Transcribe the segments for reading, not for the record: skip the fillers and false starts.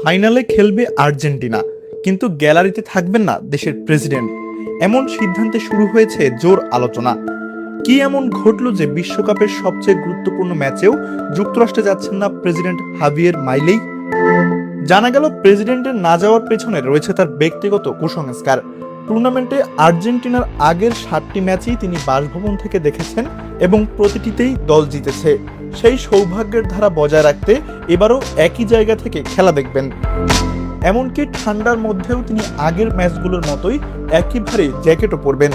ফাইনালে খেলবে আর্জেন্টিনা, কিন্তু গ্যালারিতে থাকবেন না দেশের প্রেসিডেন্ট। এমন সিদ্ধান্তে শুরু হয়েছে জোর আলোচনা। কি এমন ঘটলো যে বিশ্বকাপের সবচেয়ে গুরুত্বপূর্ণ ম্যাচেও যুক্তরাষ্ট্রে যাচ্ছেন না প্রেসিডেন্ট হাভিয়ের মাইলেই? জানা গেল, প্রেসিডেন্টের না যাওয়ার পেছনে রয়েছে তার ব্যক্তিগত কুসংস্কার। টুর্নামেন্টে আর্জেন্টিনার আগের 7টি ম্যাচেই তিনি বাসভবন থেকে দেখেছেন এবং প্রতিটিতেই দল জিতেছে। সেই সৌভাগ্যের ধারা বজায় রাখতে এবারও একই জায়গা থেকে খেলা দেখবেন। এমনকি ঠান্ডার মধ্যেও তিনি আগের ম্যাচগুলোর মতোই একেবারে জ্যাকেটও পরবেন।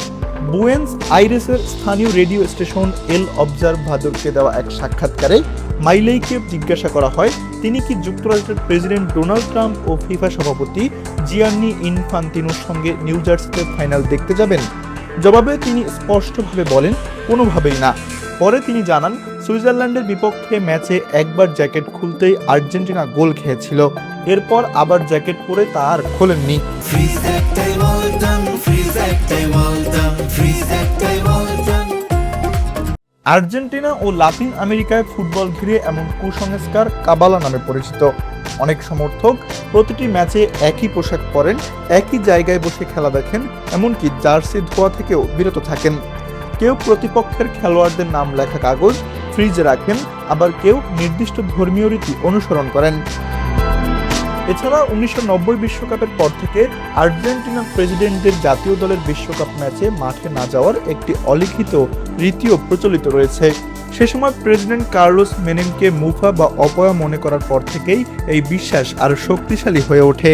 বুয়েন্স আইরেসের স্থানীয় রেডিও স্টেশন এল অবজারভাদরকে দেওয়া এক সাক্ষাৎকারে মাইলেইকে জিজ্ঞাসা করা হয়, তিনি কি যুক্তরাষ্ট্রের প্রেসিডেন্ট ডোনাল্ড ট্রাম্প ও ফিফা সভাপতি জিয়ান্নি ইনফান্তিনোর সঙ্গে নিউ জার্সিতে ফাইনাল দেখতে যাবেন? জবাবে তিনি স্পষ্টভাবে বলেন, কোনোভাবেই না। পরে তিনি জানান, সুইজারল্যান্ডের বিপক্ষে ম্যাচে একবার জ্যাকেট খুলতেই আর্জেন্টিনা গোল খেয়েছিল, এরপর আবার জ্যাকেট পরে তা আর খোলেননি। আর্জেন্টিনা ও লাতিন আমেরিকায় ফুটবল ঘিরে এমন কুসংস্কার কাবালা নামে পরিচিত। অনেক সমর্থক প্রতিটি ম্যাচে একই পোশাক পরেন, একই জায়গায় বসে খেলা দেখেন, এমনকি জার্সি ধোয়া থেকেও বিরত থাকেন। কেউ প্রতিপক্ষের খেলোয়াড়দের নাম লেখা কাগজ ফ্রিজে রাখেন, আবার কেউ নির্দিষ্ট ধর্মীয় রীতি অনুসরণ করেন। এছাড়া 1990 বিশ্বকাপের পর থেকে আর্জেন্টিনার প্রেসিডেন্টদের জাতীয় দলের বিশ্বকাপ ম্যাচে মাঠে না যাওয়ার একটি অলিখিত রীতিও প্রচলিত রয়েছে। সে সময় প্রেসিডেন্ট কার্লোস মেনেমকে মুফা বা অপয়া মনে করার পর থেকেই এই বিশ্বাস আরো শক্তিশালী হয়ে ওঠে।